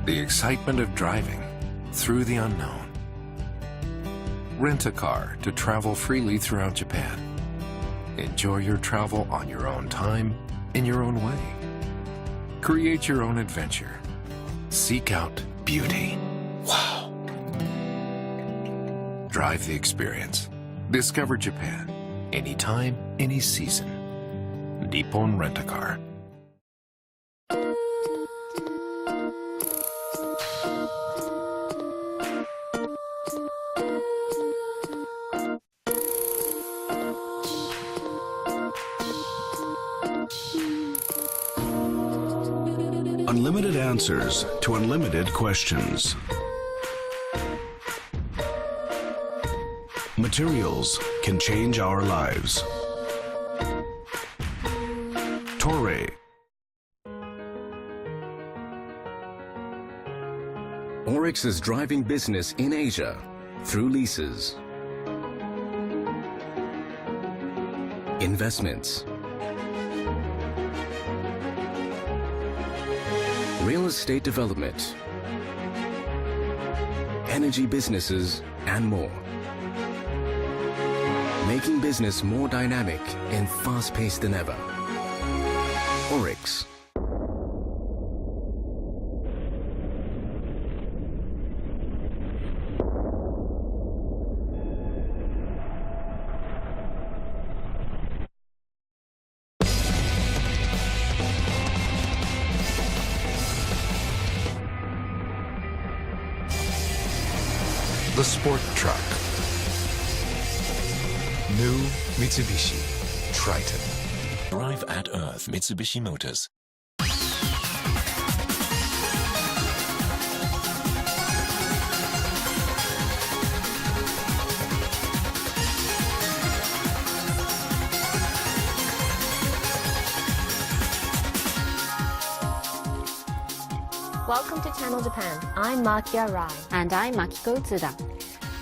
The excitement of driving through the unknown. Rent a car to travel freely throughout Japan. Enjoy your travel on your own time, in your own way. Create your own adventure. Seek out beauty. Wow. Drive the experience. Discover Japan. Anytime, any season. Nippon Rent-A-Car. Unlimited answers to unlimited questions. Materials can change our lives. Toray. ORIX is driving business in Asia through leases, investments, real estate development, energy businesses, and more. Making business more dynamic and fast-paced than ever. ORIX. The sport truck. New Mitsubishi Triton. Drive at Earth, Mitsubishi Motors. Welcome to Channel Japan. I'm Makia Rai. And I'm Makiko Tsuda.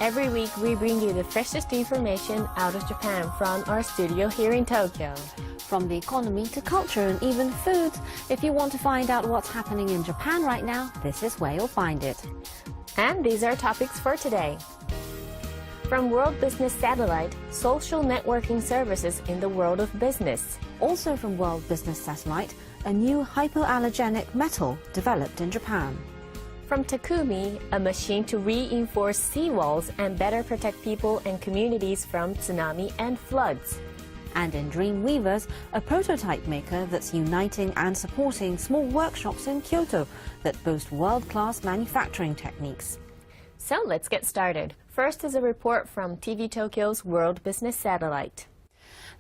Every week we bring you the freshest information out of Japan from our studio here in Tokyo. From the economy to culture and even food, if you want to find out what's happening in Japan right now, this is where you'll find it. And these are topics for today. From World Business Satellite, social networking services in the world of business. Also from World Business Satellite, a new hypoallergenic metal developed in Japan. From Takumi, a machine to reinforce seawalls and better protect people and communities from tsunami and floods. And in Dreamweavers, a prototype maker that's uniting and supporting small workshops in Kyoto that boast world-class manufacturing techniques. So let's get started. First is a report from TV Tokyo's World Business Satellite.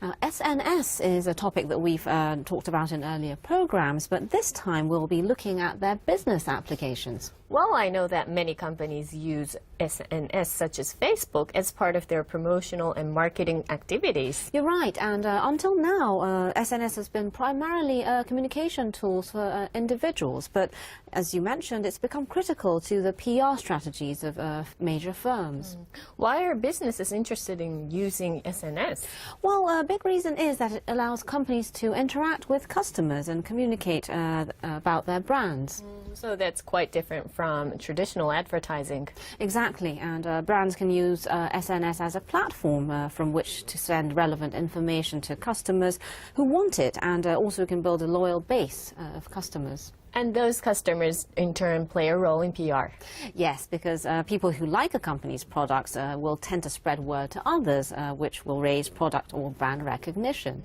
Now, SNS is a topic that we've talked about in earlier programs, but this time we'll be looking at their business applications. Well, I know that many companies use SNS, such as Facebook, as part of their promotional and marketing activities. You're right, and until now, SNS has been primarily a communication tool for individuals, but as you mentioned, it's become critical to the PR strategies of major firms. Why are businesses interested in using SNS? Well, a big reason is that it allows companies to interact with customers and communicate about their brands. So that's quite different from traditional advertising. Exactly, and brands can use SNS as a platform from which to send relevant information to customers who want it, and also can build a loyal base of customers. And those customers, in turn, play a role in PR. Yes, because people who like a company's products will tend to spread word to others, which will raise product or brand recognition.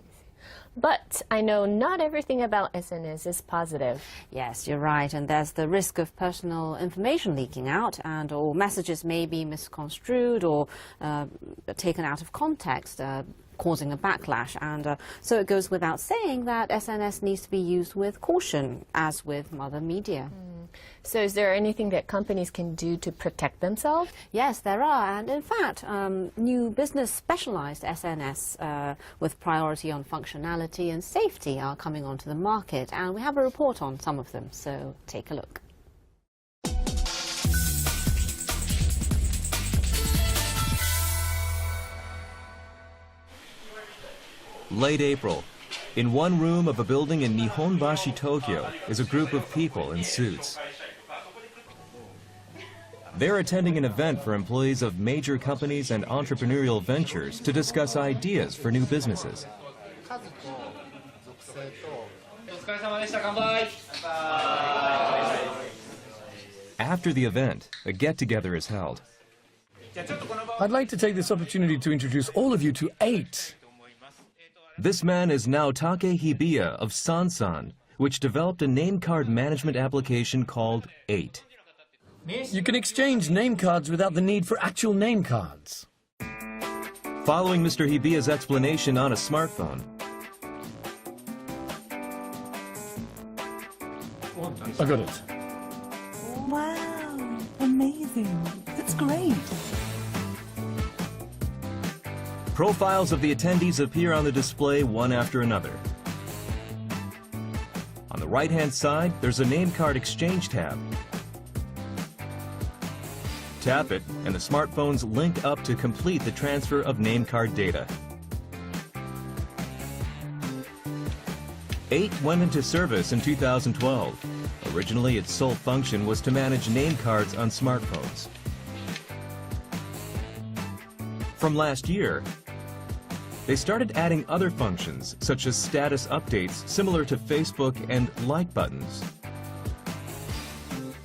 But I know not everything about SNS is positive. Yes, you're right, and there's the risk of personal information leaking out, and or messages may be misconstrued or taken out of context, causing a backlash. And so it goes without saying that SNS needs to be used with caution, as with other media. So is there anything that companies can do to protect themselves? Yes, there are, and in fact, new business specialized SNS with priority on functionality and safety are coming onto the market, and we have a report on some of them, so take a look. Late April. In one room of a building in Nihonbashi, Tokyo, is a group of people in suits. They're attending an event for employees of major companies and entrepreneurial ventures to discuss ideas for new businesses. After the event, a get-together is held. I'd like to take this opportunity to introduce all of you to 8. This man is Naotake Hibiya of Sansan, which developed a name card management application called 8. You can exchange name cards without the need for actual name cards. Following Mr. Hibiya's explanation on a smartphone, I got it. Wow, amazing. That's great. profiles of the attendees appear on the display one after another. On the right-hand side, there's a name card exchange tab. Tap it, and the smartphones link up to complete the transfer of name card data. 8 went into service in 2012. Originally, its sole function was to manage name cards on smartphones. From last year, they started adding other functions, such as status updates similar to Facebook and like buttons.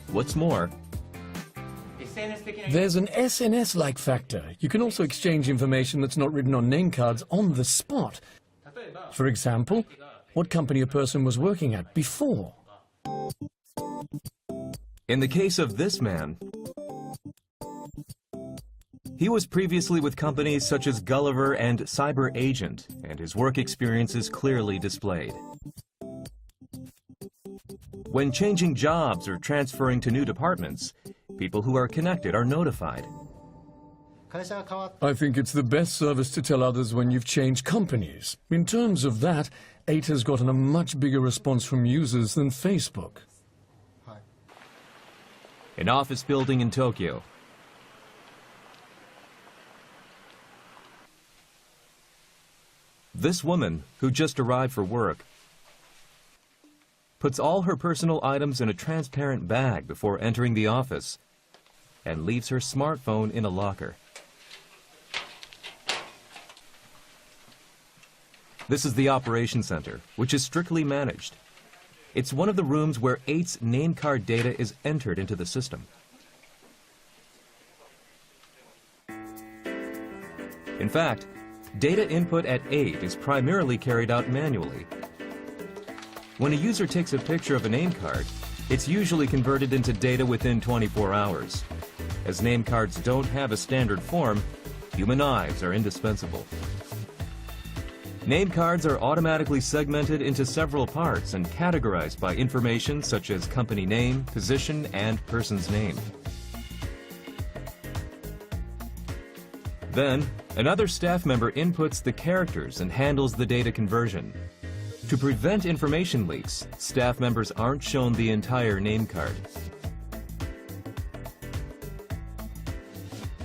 What's more, there's an SNS-like factor. You can also exchange information that's not written on name cards on the spot. For example, what company a person was working at before. in the case of this man, he was previously with companies such as Gulliver and Cyber Agent, and his work experience is clearly displayed. When changing jobs or transferring to new departments, people who are connected are notified. I think it's the best service to tell others when you've changed companies. In terms of that, 8 has gotten a much bigger response from users than Facebook. An office building in Tokyo. This woman, who just arrived for work, puts all her personal items in a transparent bag before entering the office and leaves her smartphone in a locker. This is the operation center, which is strictly managed. It's one of the rooms where 8's name card data is entered into the system. In fact, data input at 8 is primarily carried out manually. When a user takes a picture of a name card, it's usually converted into data within 24 hours. As name cards don't have a standard form, human eyes are indispensable. Name cards are automatically segmented into several parts and categorized by information such as company name, position, and person's name. Then, another staff member inputs the characters and handles the data conversion. To prevent information leaks, staff members aren't shown the entire name card.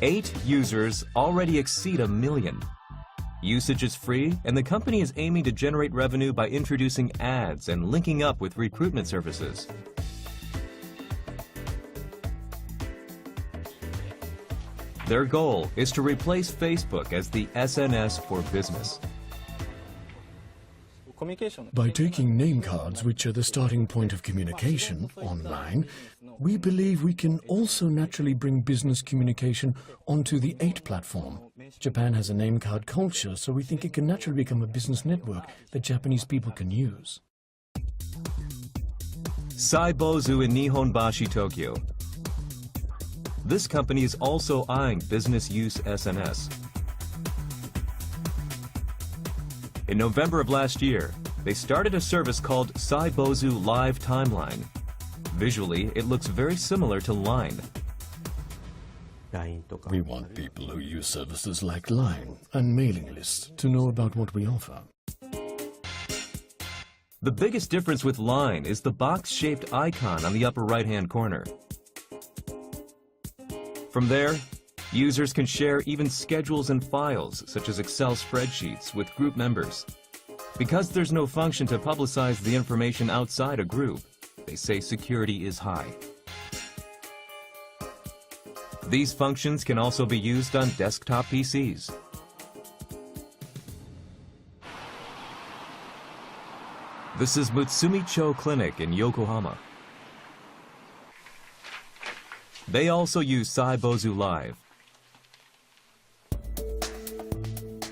8 users already exceed 1 million. Usage is free, and the company is aiming to generate revenue by introducing ads and linking up with recruitment services. Their goal is to replace Facebook as the SNS for business. By taking name cards, which are the starting point of communication online, we believe we can also naturally bring business communication onto the 8 platform. Japan has a name card culture, so we think it can naturally become a business network that Japanese people can use. Saibozu in Nihonbashi, Tokyo. This company is also eyeing business use SNS. In November of last year, they started a service called Saibozu Live Timeline. Visually, it looks very similar to Line. We want people who use services like Line and mailing lists to know about what we offer. The biggest difference with Line is the box-shaped icon on the upper right-hand corner. From there, users can share even schedules and files, such as Excel spreadsheets, with group members. Because there's no function to publicize the information outside a group, they say security is high. These functions can also be used on desktop PCs. This is Mutsumi-cho Clinic in Yokohama. They also use Saibozu Live.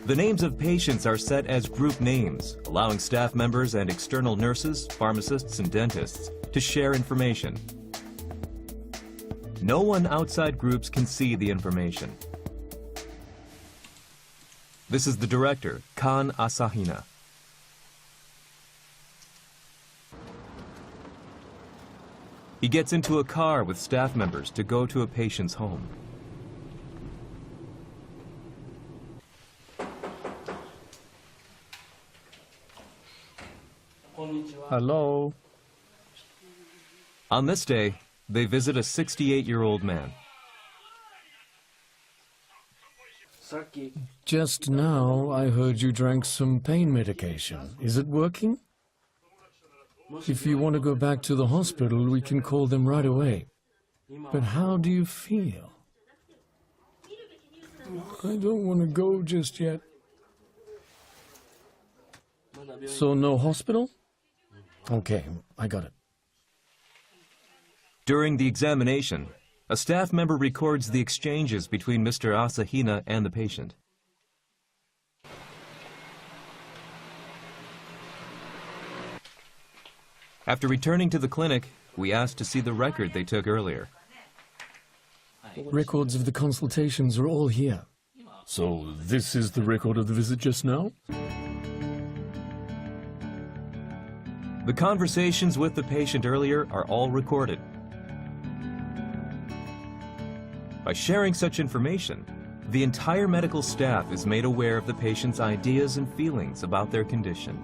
The names of patients are set as group names, allowing staff members and external nurses, pharmacists, and dentists to share information. No one outside groups can see the information. This is the director, Kan Asahina. He gets into a car with staff members to go to a patient's home. Hello. On this day, they visit a 68-year-old man. Just now, I heard you drank some pain medication. Is it working? If you want to go back to the hospital, we can call them right away. But how do you feel? I don't want to go just yet. So no hospital? Okay, I got it. During the examination, a staff member records the exchanges between Mr. Asahina and the patient. After returning to the clinic, we asked to see the record they took earlier. Records of the consultations are all here. So this is the record of the visit just now? The conversations with the patient earlier are all recorded. By sharing such information, the entire medical staff is made aware of the patient's ideas and feelings about their condition.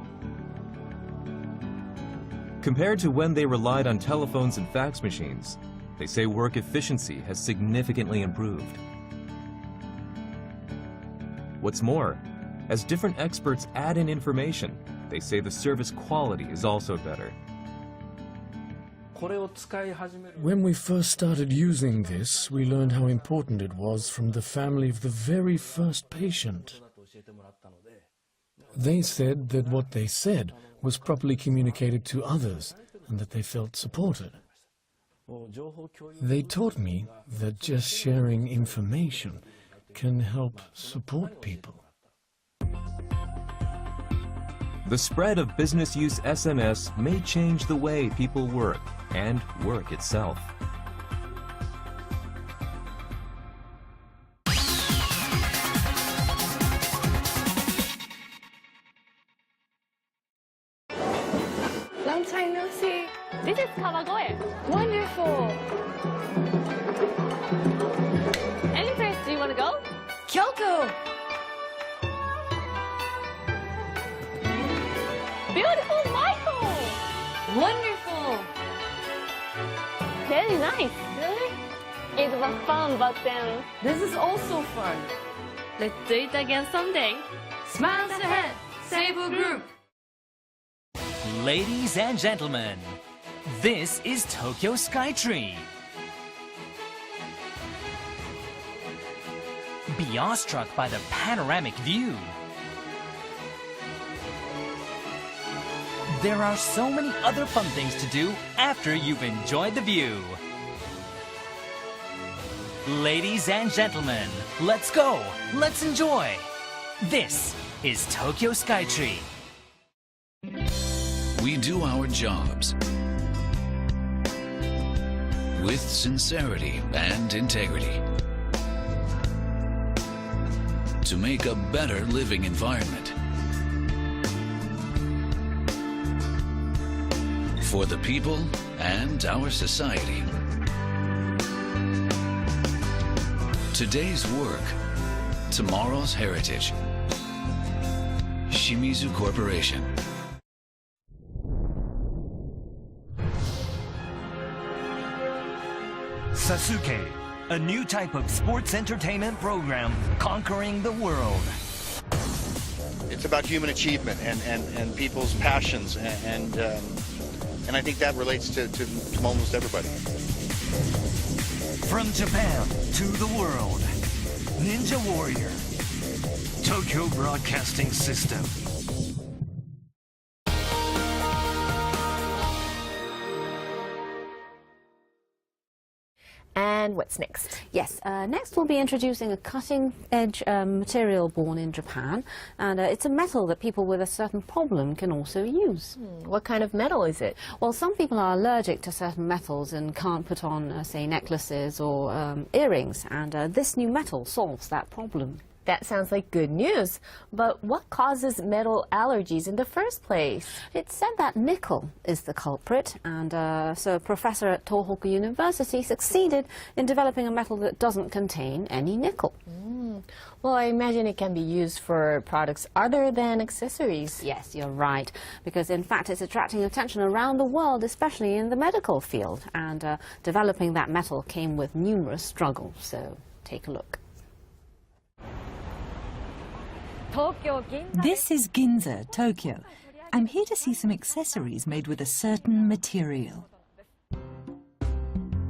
Compared to when they relied on telephones and fax machines, they say work efficiency has significantly improved. What's more, as different experts add in information, they say the service quality is also better. When we first started using this, we learned how important it was from the family of the very first patient. They said that what they said was properly communicated to others and that they felt supported. They taught me that just sharing information can help support people. The spread of business use SMS may change the way people work and work itself. Long time no see. This is Kawagoe. Wonderful. Any place do you want to go? Kyoto. Beautiful Michael. Wonderful. Very nice. Really? It was fun, but then this is also fun. Let's do it again someday. Smiles ahead. Seibu Group. Ladies and gentlemen, this is Tokyo Skytree. Be awestruck by the panoramic view. There are so many other fun things to do after you've enjoyed the view. Ladies and gentlemen, let's go, let's enjoy. This is Tokyo Skytree. We do our jobs with sincerity and integrity to make a better living environment for the people and our society. Today's work, tomorrow's heritage. Shimizu Corporation. Sasuke, a new type of sports entertainment program conquering the world. It's about human achievement and people's passions, and I think that relates to almost everybody. From Japan to the world, Ninja Warrior, Tokyo Broadcasting System. And what's next? Yes, next we'll be introducing a cutting-edge material born in Japan, and it's a metal that people with a certain problem can also use. What kind of metal is it? Well, some people are allergic to certain metals and can't put on, say, necklaces or earrings, and this new metal solves that problem. That sounds like good news. But what causes metal allergies in the first place? It's said that nickel is the culprit, and so a professor at Tohoku University succeeded in developing a metal that doesn't contain any nickel. Well, I imagine it can be used for products other than accessories. Yes, you're right, because in fact it's attracting attention around the world, especially in the medical field, and developing that metal came with numerous struggles, so take a look. This is Ginza, Tokyo. I'm here to see some accessories made with a certain material.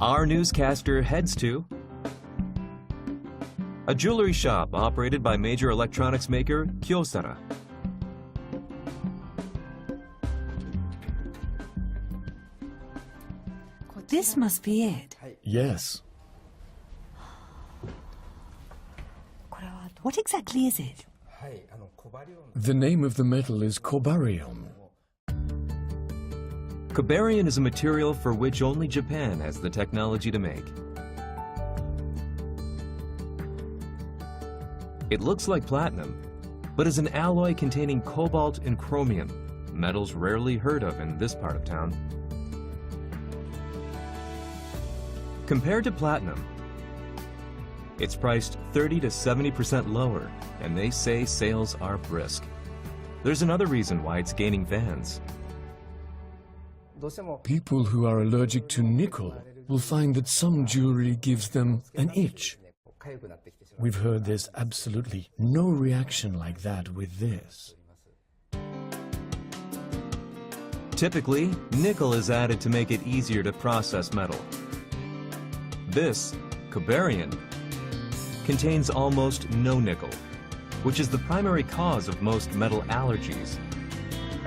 Our newscaster heads to a jewelry shop operated by major electronics maker Kyocera. This must be it. Yes. What exactly is it? The name of the metal is cobarium. Cobarium is a material for which only Japan has the technology to make. It looks like platinum, but is an alloy containing cobalt and chromium, metals rarely heard of in this part of town. Compared to platinum, it's priced 30 to 70% lower, and they say sales are brisk. There's another reason why it's gaining fans. People who are allergic to nickel will find that some jewelry gives them an itch. We've heard there's absolutely no reaction like that with this. Typically, nickel is added to make it easier to process metal. This, cobarium, contains almost no nickel, which is the primary cause of most metal allergies.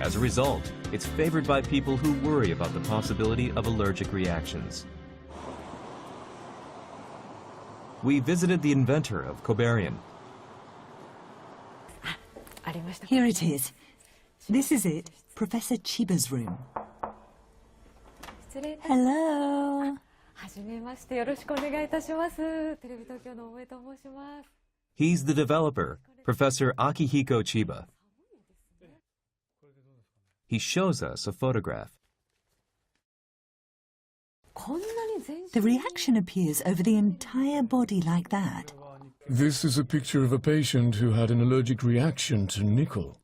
As a result, it's favored by people who worry about the possibility of allergic reactions. We visited the inventor of cobarium. Here it is. This is it, Professor Chiba's room. Hello. He's the developer, Professor Akihiko Chiba. He shows us a photograph. The reaction appears over the entire body like that. This is a picture of a patient who had an allergic reaction to nickel.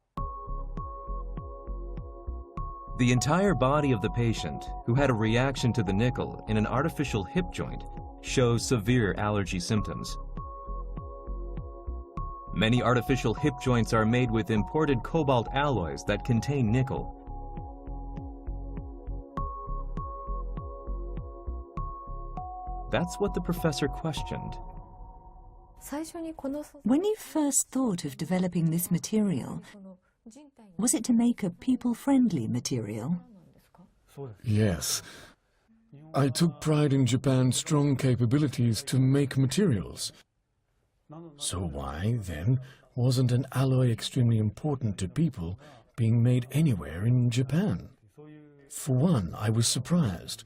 The entire body of the patient, who had a reaction to the nickel in an artificial hip joint, shows severe allergy symptoms. Many artificial hip joints are made with imported cobalt alloys that contain nickel. That's what the professor questioned. When you first thought of developing this material, was it to make a people-friendly material? Yes. I took pride in Japan's strong capabilities to make materials. So why, then, wasn't an alloy extremely important to people being made anywhere in Japan? For one, I was surprised,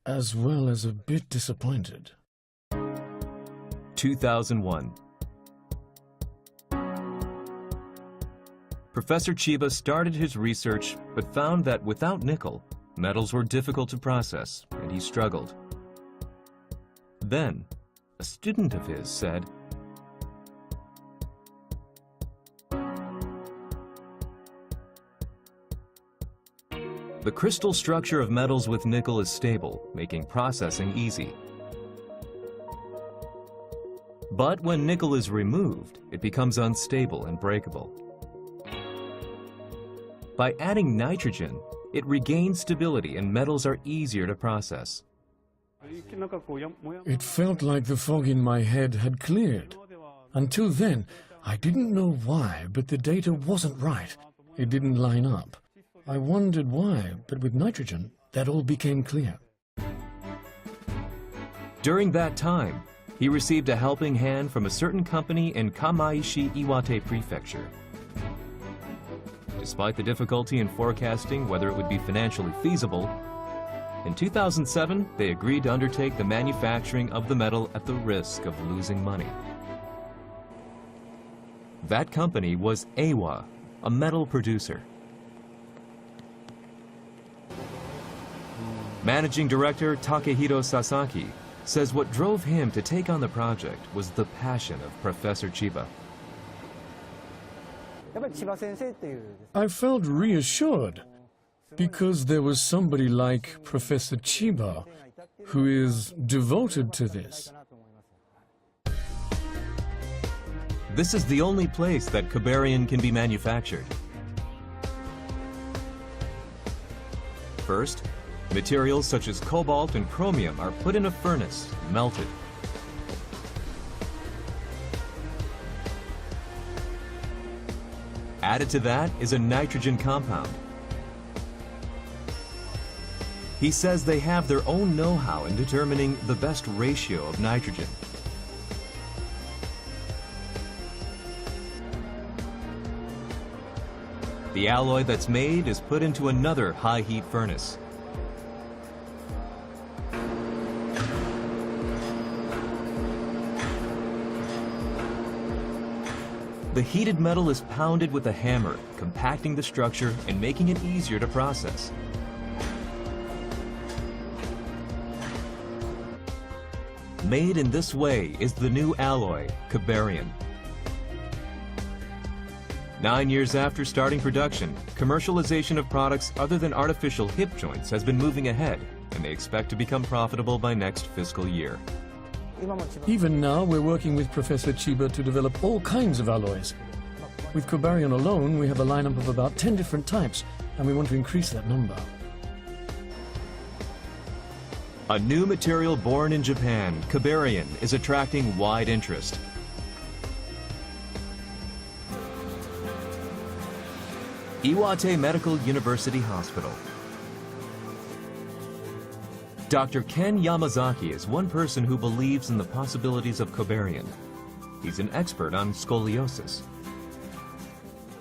as well as a bit disappointed. 2001. Professor Chiba started his research, but found that without nickel, metals were difficult to process, and he struggled. Then, a student of his said, "The crystal structure of metals with nickel is stable, making processing easy. But when nickel is removed, it becomes unstable and breakable. By adding nitrogen, it regains stability and metals are easier to process. It felt like the fog in my head had cleared. Until then, I didn't know why, but the data wasn't right. It didn't line up. I wondered why, but with nitrogen, that all became clear. During that time, he received a helping hand from a certain company in Kamaishi, Iwate Prefecture. Despite the difficulty in forecasting whether it would be financially feasible, in 2007, they agreed to undertake the manufacturing of the metal at the risk of losing money. That company was Eiwa, a metal producer. Managing Director Takehiro Sasaki says what drove him to take on the project was the passion of Professor Chiba. I felt reassured because there was somebody like Professor Chiba who is devoted to this. This is the only place that Cobarion can be manufactured. First, materials such as cobalt and chromium are put in a furnace, melted. Added to that is a nitrogen compound. He says they have their own know-how in determining the best ratio of nitrogen. The alloy that's made is put into another high-heat furnace. The heated metal is pounded with a hammer, compacting the structure and making it easier to process. Made in this way is the new alloy, Cobarion. 9 years after starting production, commercialization of products other than artificial hip joints has been moving ahead, and they expect to become profitable by next fiscal year. Even now, we're working with Professor Chiba to develop all kinds of alloys. With Cobarion alone, we have a lineup of about 10 different types, and we want to increase that number. A new material born in Japan, Cobarion, is attracting wide interest. Iwate Medical University Hospital. Dr. Ken Yamazaki is one person who believes in the possibilities of Cobarion. He's an expert on scoliosis.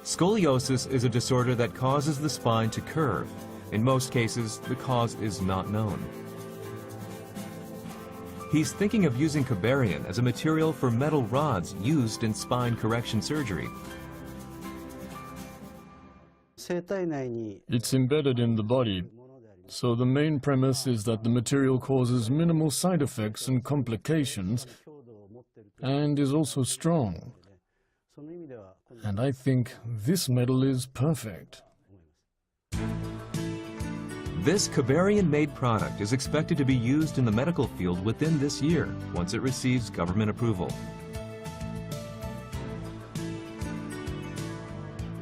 Scoliosis is a disorder that causes the spine to curve. In most cases, the cause is not known. He's thinking of using Cobarion as a material for metal rods used in spine correction surgery. It's embedded in the body, so the main premise is that the material causes minimal side effects and complications and is also strong. And I think this metal is perfect. This Cobarion-made product is expected to be used in the medical field within this year, once it receives government approval.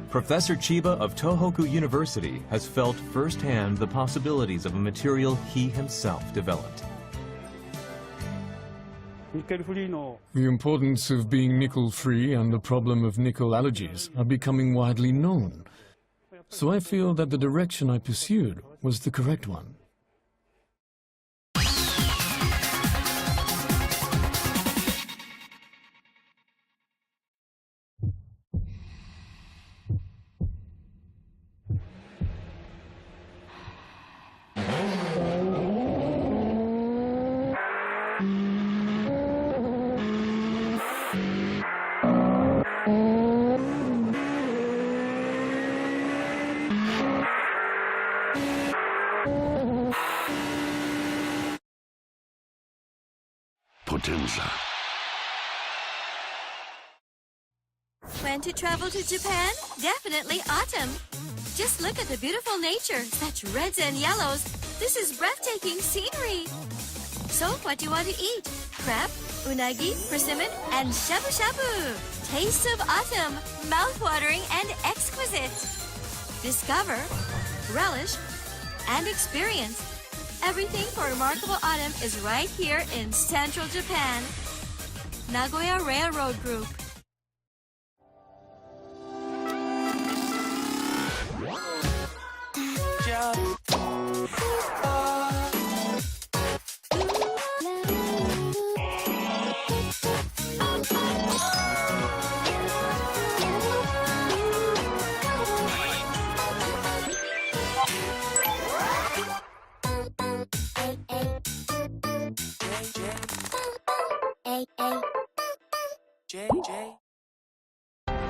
Professor Chiba of Tohoku University has felt firsthand the possibilities of a material he himself developed. The importance of being nickel-free and the problem of nickel allergies are becoming widely known. So I feel that the direction I pursued was the correct one. Potenza. When to travel to Japan? Definitely autumn. Just look at the beautiful nature, such reds and yellows. This is breathtaking scenery. So what do you want to eat? Crab, unagi, persimmon, and shabu-shabu. Taste of autumn, mouth-watering and exquisite. Discover, relish, and experience. Everything for remarkable autumn is right here in central Japan. Nagoya Railroad Group.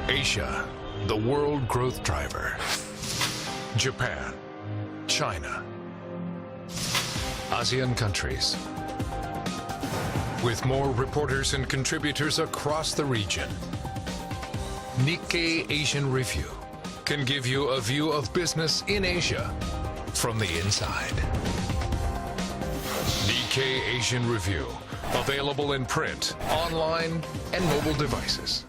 Asia, the world growth driver. Japan, China, ASEAN countries. With more reporters and contributors across the region, Nikkei Asian Review can give you a view of business in Asia from the inside. Nikkei Asian Review, available in print, online, and mobile devices.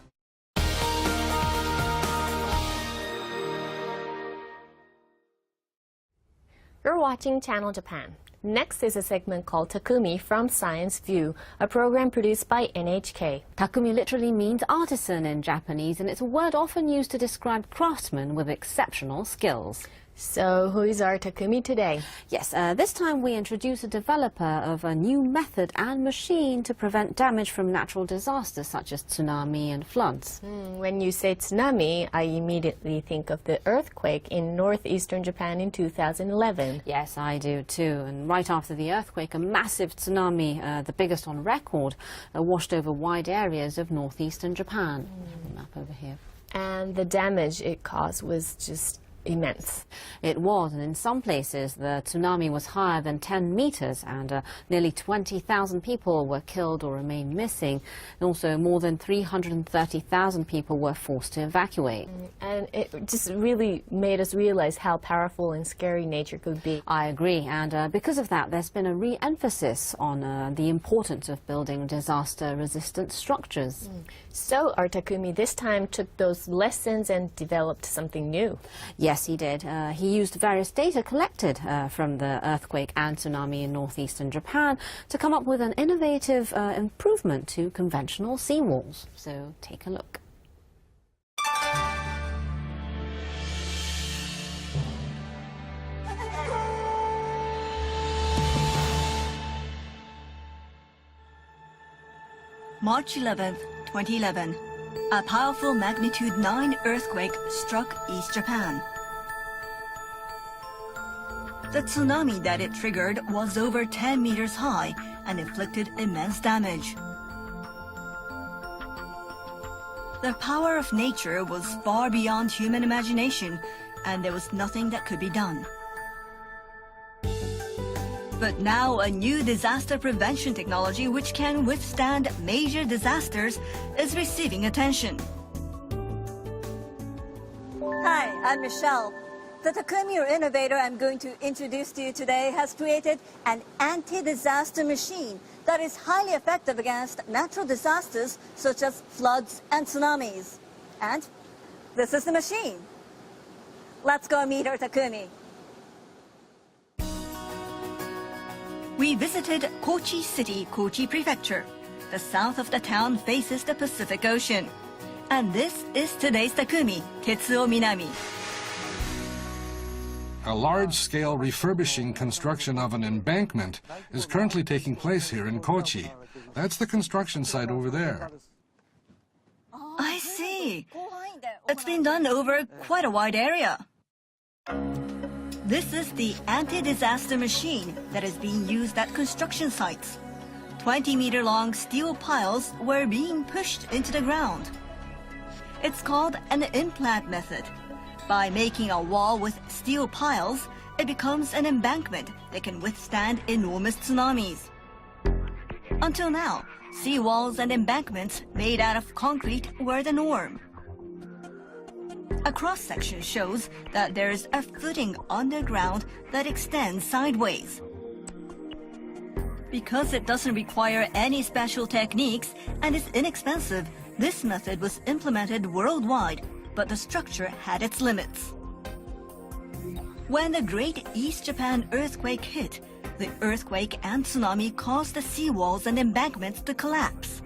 You're watching Channel Japan. Next is a segment called Takumi from Science View, a program produced by NHK. Takumi literally means artisan in Japanese, and it's a word often used to describe craftsmen with exceptional skills. So, who is our Takumi today? Yes, this time we introduce a developer of a new method and machine to prevent damage from natural disasters such as tsunami and floods. When you say tsunami, I immediately think of the earthquake in northeastern Japan in 2011. Yes, I do too. And right after the earthquake, a massive tsunami, the biggest on record, washed over wide areas of northeastern Japan. The map over here. And the damage it caused was just immense. It was, and in some places the tsunami was higher than 10 meters, and nearly 20,000 people were killed or remained missing. And also more than 330,000 people were forced to evacuate. And it just really made us realize how powerful and scary nature could be. I agree, and because of that there's been a re-emphasis on the importance of building disaster-resistant structures. So our Takumi this time took those lessons and developed something new. Yes, he did. He used various data collected from the earthquake and tsunami in northeastern Japan to come up with an innovative improvement to conventional seawalls. So take a look. March 11th, 2011. A powerful magnitude 9 earthquake struck East Japan. The tsunami that it triggered was over 10 meters high and inflicted immense damage. The power of nature was far beyond human imagination, and there was nothing that could be done. But now a new disaster prevention technology which can withstand major disasters is receiving attention. Hi, I'm Michelle. The Takumi, or innovator I'm going to introduce to you today, has created an anti-disaster machine that is highly effective against natural disasters such as floods and tsunamis. And this is the machine. Let's go meet our Takumi. We visited Kochi City, Kochi Prefecture. The south of the town faces the Pacific Ocean. And this is today's Takumi, Tetsuo Minami. A large-scale refurbishing construction of an embankment is currently taking place here in Kochi. That's the construction site over there. I see. It's been done over quite a wide area. This is the anti-disaster machine that is being used at construction sites. 20-meter-long steel piles were being pushed into the ground. It's called an implant method. By making a wall with steel piles, it becomes an embankment that can withstand enormous tsunamis. Until now, seawalls and embankments made out of concrete were the norm. A cross-section shows that there is a footing underground that extends sideways. Because it doesn't require any special techniques and is inexpensive, this method was implemented worldwide, but the structure had its limits. When the Great East Japan earthquake hit, The earthquake and tsunami caused the seawalls and embankments to collapse.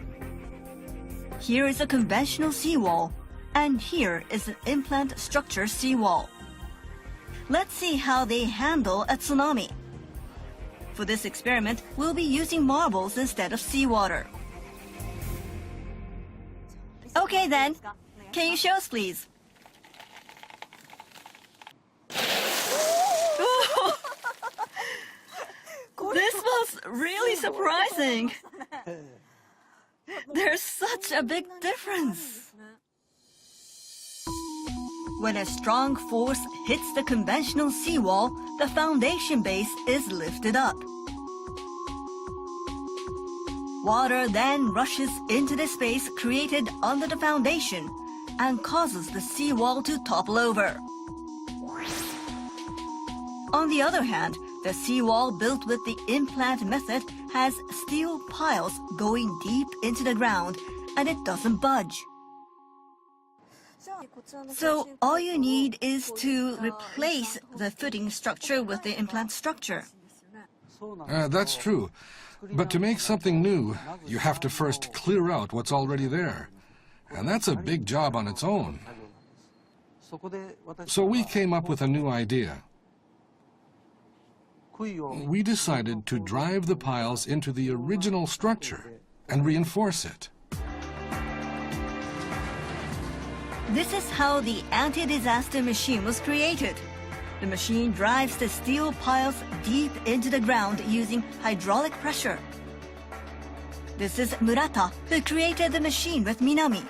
Here is a conventional seawall, and here is an implant structure seawall. Let's see how they handle a tsunami. For this experiment, we'll be using marbles instead of seawater. Okay then, can you show us please? This was really surprising. There's such a big difference. When a strong force hits the conventional seawall, the foundation base is lifted up. Water then rushes into the space created under the foundation and causes the seawall to topple over. On the other hand, the seawall built with the implant method has steel piles going deep into the ground, and it doesn't budge. So all you need is to replace the footing structure with the implant structure. That's true. But to make something new, you have to first clear out what's already there. And that's a big job on its own. So we came up with a new idea. We decided to drive the piles into the original structure and reinforce it. This is how the anti-disaster machine was created. The machine drives the steel piles deep into the ground using hydraulic pressure. This is Murata, who created the machine with Minami.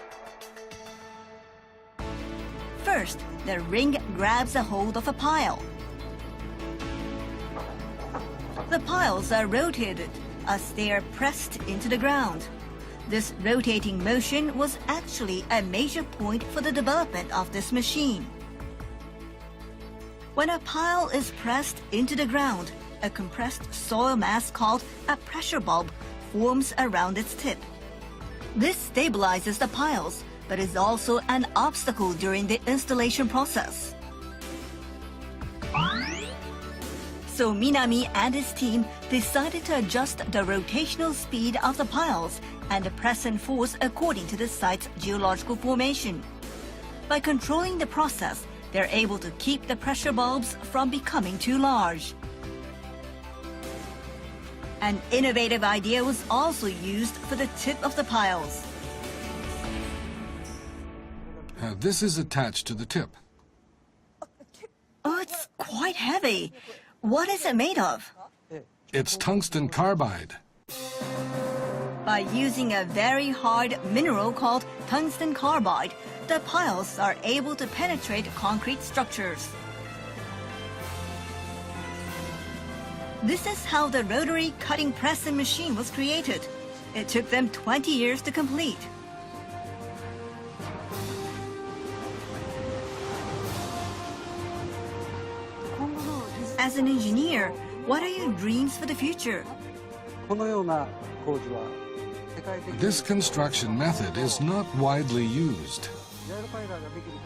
First, the ring grabs a hold of a pile. The piles are rotated as they are pressed into the ground. This rotating motion was actually a major point for the development of this machine. When a pile is pressed into the ground, a compressed soil mass called a pressure bulb forms around its tip. This stabilizes the piles, but is also an obstacle during the installation process. So Minami and his team decided to adjust the rotational speed of the piles and the press and force according to the site's geological formation. By controlling the process, they're able to keep the pressure bulbs from becoming too large. An innovative idea was also used for the tip of the piles. This is attached to the tip. Oh, it's quite heavy. What is it made of? It's tungsten carbide. By using a very hard mineral called tungsten carbide, the piles are able to penetrate concrete structures. This is how the rotary cutting press and machine was created. It took them 20 years to complete. As an engineer, what are your dreams for the future? This construction method is not widely used.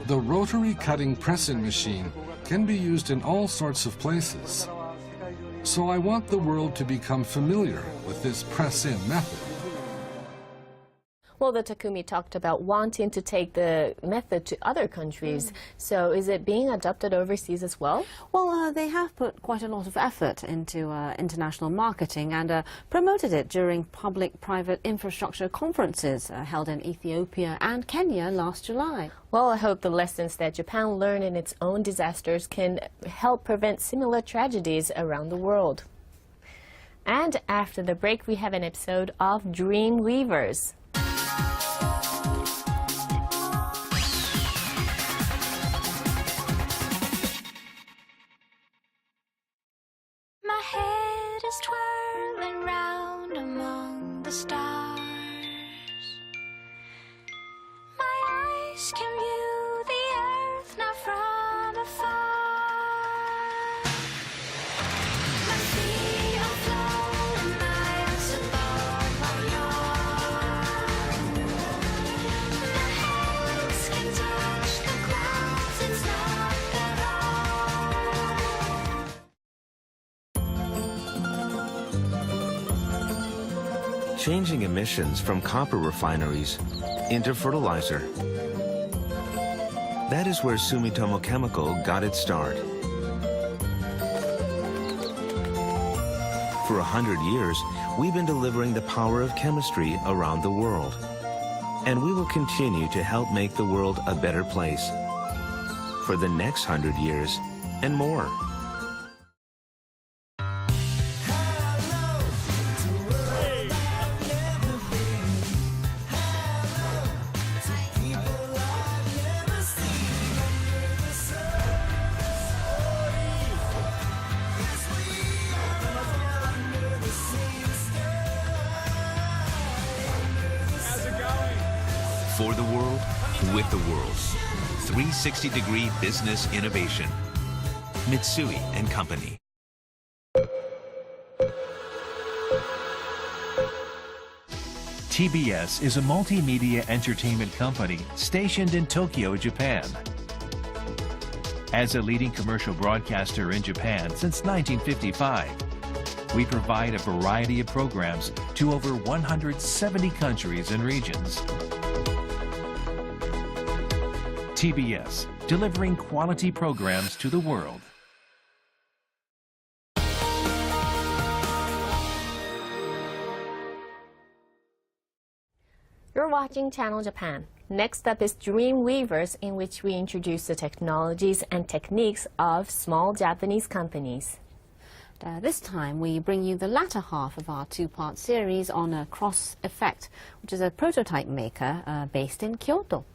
The rotary cutting press-in machine can be used in all sorts of places. So I want the world to become familiar with this press-in method. Well, the Takumi talked about wanting to take the method to other countries. So is it being adopted overseas as well? Well, they have put quite a lot of effort into international marketing and promoted it during public-private infrastructure conferences held in Ethiopia and Kenya last July. Well, I hope the lessons that Japan learned in its own disasters can help prevent similar tragedies around the world. And after the break, we have an episode of Dream Weavers. My head is twirling round among the stars. My eyes can view the earth now from afar. My feet are flowing miles above my yard. My hands can touch the clouds, it's not that hard. changing emissions from copper refineries into fertilizer. That is where Sumitomo Chemical got its start. For 100 years, we've been delivering the power of chemistry around the world. And we will continue to help make the world a better place for the next 100 years and more. For the world, with the world. 360-degree business innovation. Mitsui & Company. TBS is a multimedia entertainment company stationed in Tokyo, Japan. As a leading commercial broadcaster in Japan since 1955, we provide a variety of programs to over 170 countries and regions. TBS, delivering quality programs to the world. You're watching Channel Japan. Next up is Dreamweavers, in which we introduce the technologies and techniques of small Japanese companies. This time we bring you the latter half of our two-part series on Cross Effect, which is a prototype maker based in Kyoto.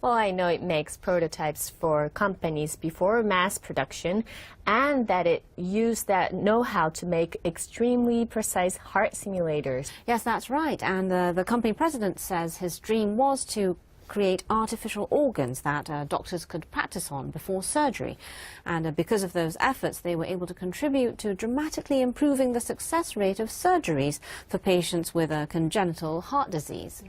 Well, I know it makes prototypes for companies before mass production, and that it used that know-how to make extremely precise heart simulators. Yes, that's right. And the company president says his dream was to create artificial organs that doctors could practice on before surgery. And because of those efforts, they were able to contribute to dramatically improving the success rate of surgeries for patients with a congenital heart disease.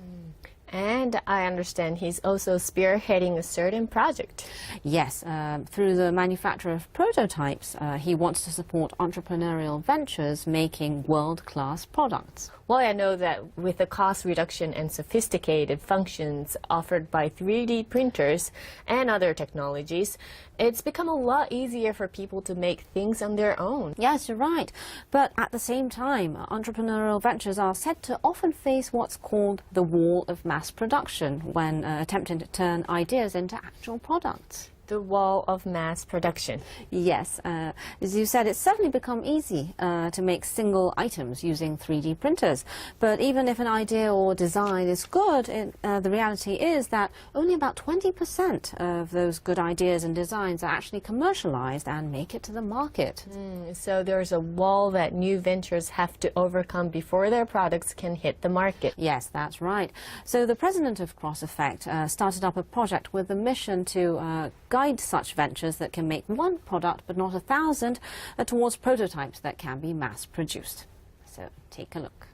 And I understand he's also spearheading a certain project. Yes, through the manufacture of prototypes, he wants to support entrepreneurial ventures making world-class products. Well, I know that with the cost reduction and sophisticated functions offered by 3D printers and other technologies, it's become a lot easier for people to make things on their own. Yes, you're right. But at the same time, entrepreneurial ventures are said to often face what's called the wall of mass production when attempting to turn ideas into actual products. The wall of mass production. Yes, as you said, it's certainly become easy to make single items using 3D printers. But even if an idea or design is good, the reality is that only about 20% of those good ideas and designs are actually commercialized and make it to the market. So there's a wall that new ventures have to overcome before their products can hit the market. Yes, that's right. So the president of Cross Effect started up a project with the mission to guide such ventures that can make one product but not 1,000 towards prototypes that can be mass produced. So take a look.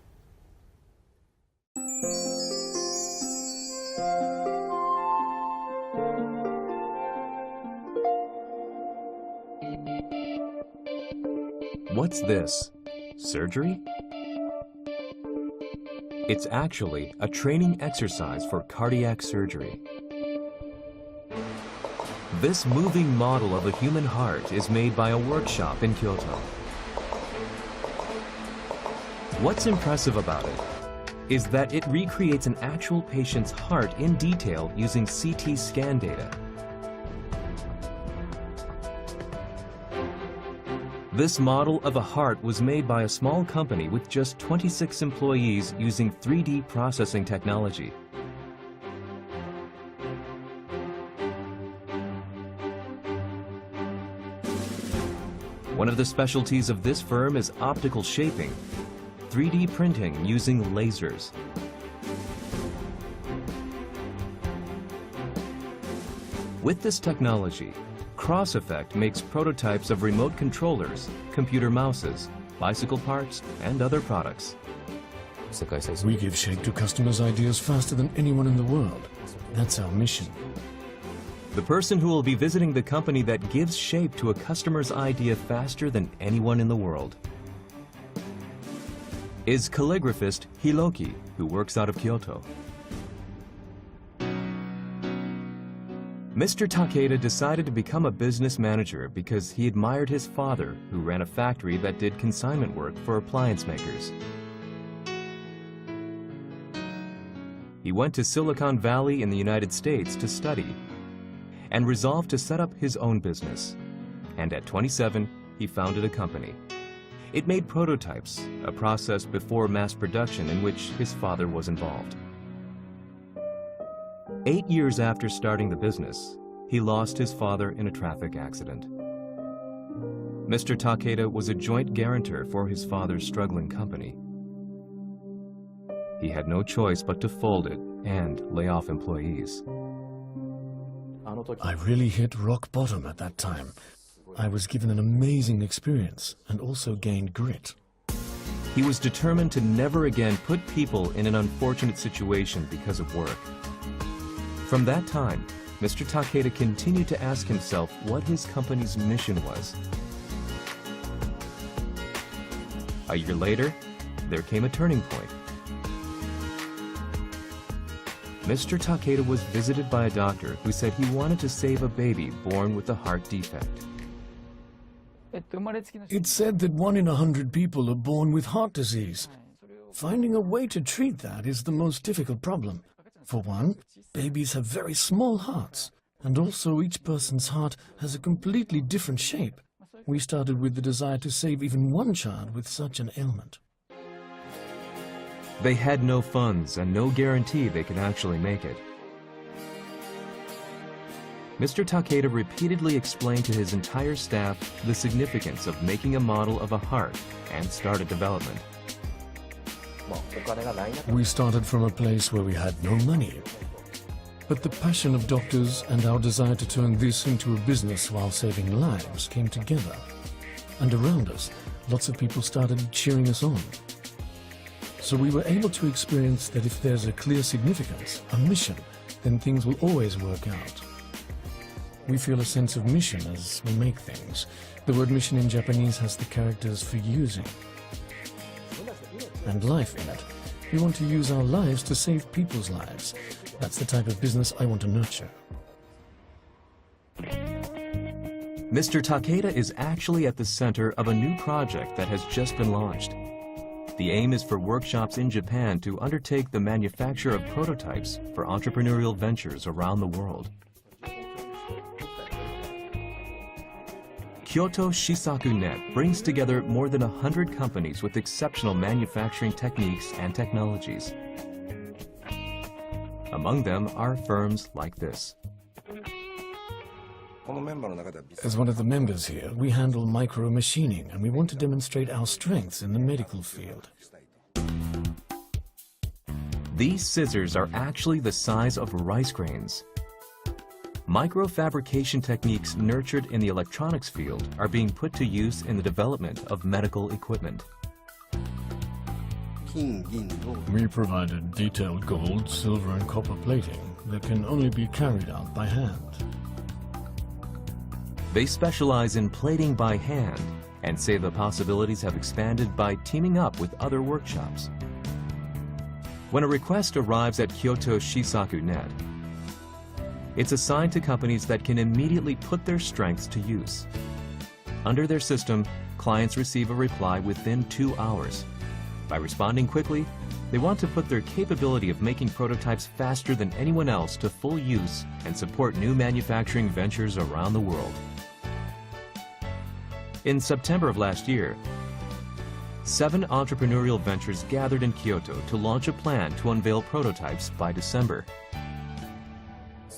What's this? Surgery? It's actually a training exercise for cardiac surgery. This moving model of a human heart is made by a workshop in Kyoto. What's impressive about it is that it recreates an actual patient's heart in detail using CT scan data. This model of a heart was made by a small company with just 26 employees using 3D processing technology. One of the specialties of this firm is optical shaping, 3D printing using lasers. With this technology, Cross Effect makes prototypes of remote controllers, computer mouses, bicycle parts, and other products. We give shape to customers' ideas faster than anyone in the world. That's our mission. The person who will be visiting the company that gives shape to a customer's idea faster than anyone in the world. is calligraphist Hiroki, who works out of Kyoto. Mr. Takeda decided to become a business manager because he admired his father, who ran a factory that did consignment work for appliance makers. He went to Silicon Valley in the United States to study and resolved to set up his own business. And at 27, he founded a company. It made prototypes, a process before mass production in which his father was involved. 8 years after starting the business, he lost his father in a traffic accident. Mr. Takeda was a joint guarantor for his father's struggling company. He had no choice but to fold it and lay off employees. I really hit rock bottom at that time. I was given an amazing experience and also gained grit. He was determined to never again put people in an unfortunate situation because of work. From that time, Mr. Takeda continued to ask himself what his company's mission was. A year later, there came a turning point. Mr. Takeda was visited by a doctor who said he wanted to save a baby born with a heart defect. It's said that 1 in 100 people are born with heart disease. Finding a way to treat that is the most difficult problem. For one, babies have very small hearts, and also each person's heart has a completely different shape. We started with the desire to save even one child with such an ailment. They had no funds and no guarantee they could actually make it. Mr. Takeda repeatedly explained to his entire staff the significance of making a model of a heart and started development. We started from a place where we had no money. But the passion of doctors and our desire to turn this into a business while saving lives came together. And around us, lots of people started cheering us on. So we were able to experience that if there's a clear significance, a mission, then things will always work out. We feel a sense of mission as we make things. The word mission in Japanese has the characters for using and life in it. We want to use our lives to save people's lives. That's the type of business I want to nurture. Mr. Takeda is actually at the center of a new project that has just been launched. The aim is for workshops in Japan to undertake the manufacture of prototypes for entrepreneurial ventures around the world. Kyoto Shisaku Net brings together more than 100 companies with exceptional manufacturing techniques and technologies. Among them are firms like this. As one of the members here, we handle micro-machining, and we want to demonstrate our strengths in the medical field. These scissors are actually the size of rice grains. Microfabrication techniques nurtured in the electronics field are being put to use in the development of medical equipment. We provided detailed gold, silver, and copper plating that can only be carried out by hand. They specialize in plating by hand and say the possibilities have expanded by teaming up with other workshops. When a request arrives at Kyoto Shisaku Net, it's assigned to companies that can immediately put their strengths to use. Under their system, clients receive a reply within 2 hours. By responding quickly, they want to put their capability of making prototypes faster than anyone else to full use and support new manufacturing ventures around the world. In September of last year, 7 entrepreneurial ventures gathered in Kyoto to launch a plan to unveil prototypes by December.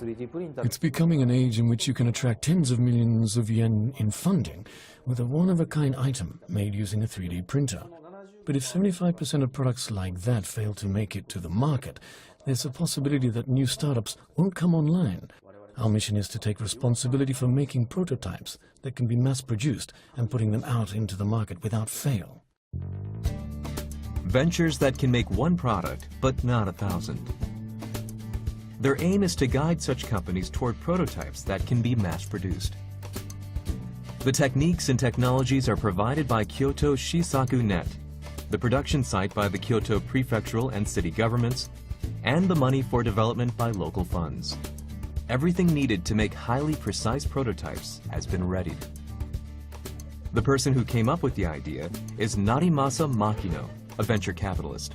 It's becoming an age in which you can attract tens of millions of yen in funding with a one-of-a-kind item made using a 3D printer. But if 75% of products like that fail to make it to the market, there's a possibility that new startups won't come online. Our mission is to take responsibility for making prototypes that can be mass-produced and putting them out into the market without fail. Ventures that can make one product, but not 1,000. Their aim is to guide such companies toward prototypes that can be mass-produced. The techniques and technologies are provided by Kyoto Shisaku Net. the production site by the Kyoto prefectural and city governments, and the money for development by local funds. Everything needed to make highly precise prototypes has been readied. The person who came up with the idea is Narimasa Makino, a venture capitalist.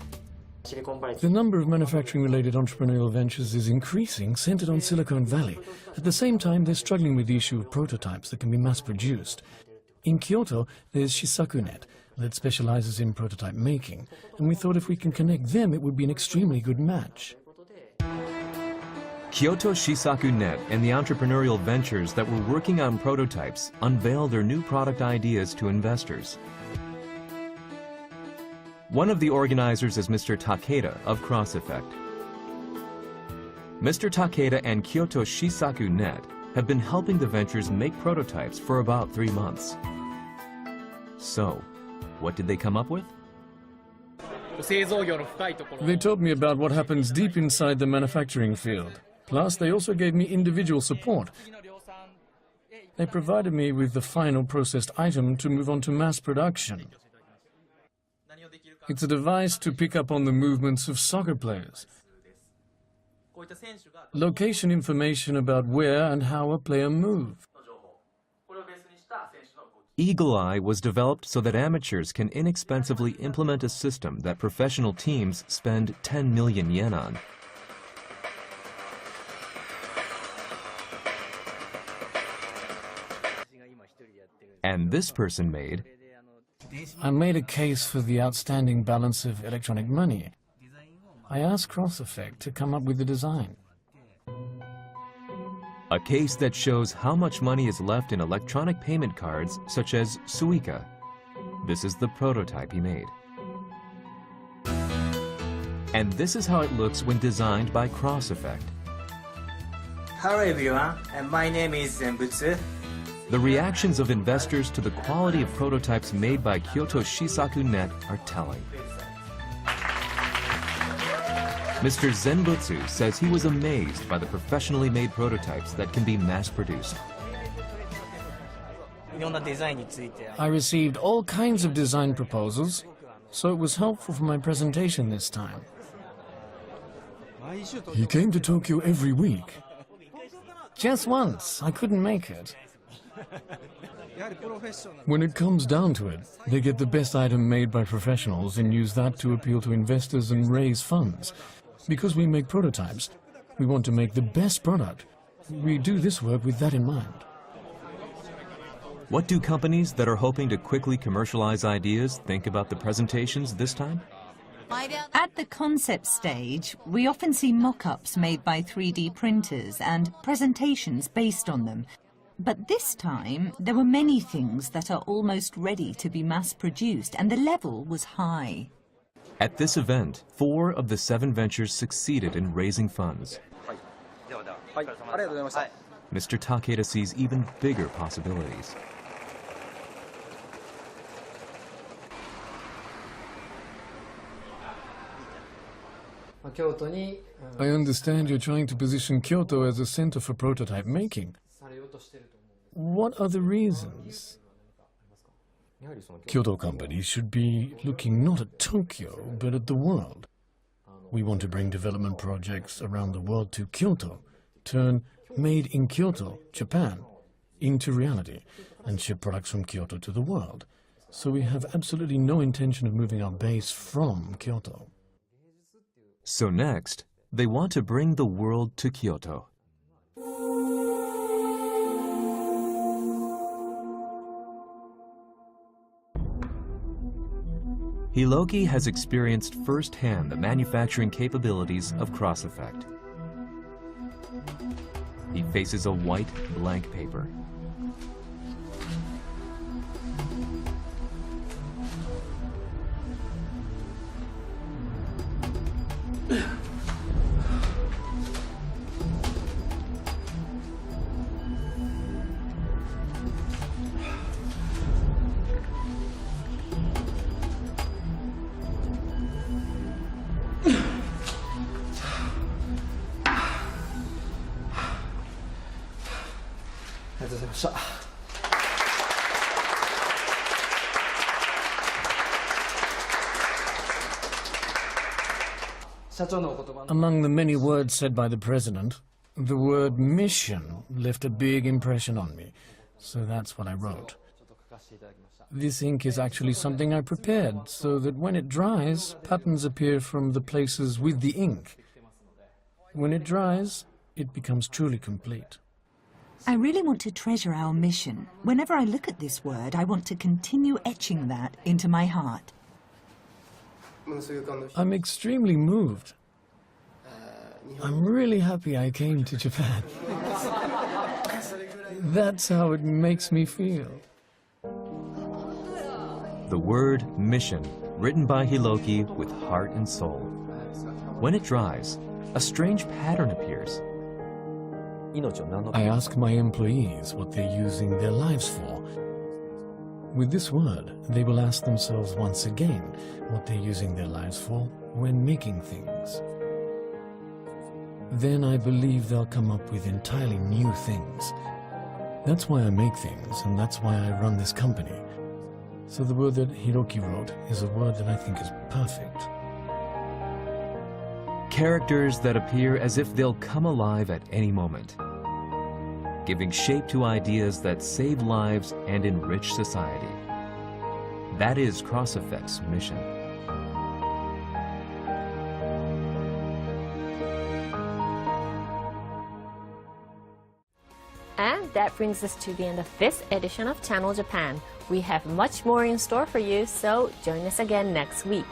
The number of manufacturing-related entrepreneurial ventures is increasing, centered on Silicon Valley. At the same time, they're struggling with the issue of prototypes that can be mass-produced. In Kyoto, there's Shisakunet, that specializes in prototype making, and we thought if we can connect them, it would be an extremely good match. Kyoto Shisaku Net and the entrepreneurial ventures that were working on prototypes unveiled their new product ideas to investors. One of the organizers is Mr. Takeda of Cross Effect. Mr. Takeda and Kyoto Shisaku Net have been helping the ventures make prototypes for about 3 months. So, what did they come up with? They told me about what happens deep inside the manufacturing field. Plus, they also gave me individual support. They provided me with the final processed item to move on to mass production. It's a device to pick up on the movements of soccer players. Location information about where and how a player moves. Eagle Eye was developed so that amateurs can inexpensively implement a system that professional teams spend 10 million yen on. And this person made... I made a case for the outstanding balance of electronic money. I asked Cross Effect to come up with the design. A case that shows how much money is left in electronic payment cards such as Suica. This is the prototype he made. And this is how it looks when designed by Cross Effect. Hello everyone, my name is Zenbutsu. The reactions of investors to the quality of prototypes made by Kyoto Shisaku Net are telling. Mr. Zenbutsu says he was amazed by the professionally made prototypes that can be mass-produced. I received all kinds of design proposals, so it was helpful for my presentation this time. He came to Tokyo every week. Just once, I couldn't make it. When it comes down to it, they get the best item made by professionals and use that to appeal to investors and raise funds. Because we make prototypes, we want to make the best product. We do this work with that in mind. What do companies that are hoping to quickly commercialize ideas think about the presentations this time? At the concept stage, we often see mock-ups made by 3D printers and presentations based on them. But this time, there were many things that are almost ready to be mass-produced, and the level was high. At this event, 4 of the 7 ventures succeeded in raising funds. Mr. Takeda sees even bigger possibilities. I understand you're trying to position Kyoto as a center for prototype making. What are the reasons? Kyoto companies should be looking not at Tokyo, but at the world. We want to bring development projects around the world to Kyoto, turn made in Kyoto, Japan, into reality, and ship products from Kyoto to the world. So we have absolutely no intention of moving our base from Kyoto. So next, they want to bring the world to Kyoto. Hiroki has experienced firsthand the manufacturing capabilities of Cross Effect. He faces a white blank paper. Among the many words said by the president, the word mission left a big impression on me, so that's what I wrote. This ink is actually something I prepared, so that when it dries, patterns appear from the places with the ink. When it dries, it becomes truly complete. I really want to treasure our mission. Whenever I look at this word, I want to continue etching that into my heart. I'm extremely moved. I'm really happy I came to Japan. That's how it makes me feel. The word mission, written by Hiroki with heart and soul. When it dries, a strange pattern appears. I ask my employees what they're using their lives for. With this word, they will ask themselves once again what they're using their lives for when making things. Then I believe they'll come up with entirely new things. That's why I make things, and that's why I run this company. So the word that Hiroki wrote is a word that I think is perfect. Characters that appear as if they'll come alive at any moment, giving shape to ideas that save lives and enrich society. That is CrossEffect's mission. And that brings us to the end of this edition of Channel Japan. We have much more in store for you, so join us again next week.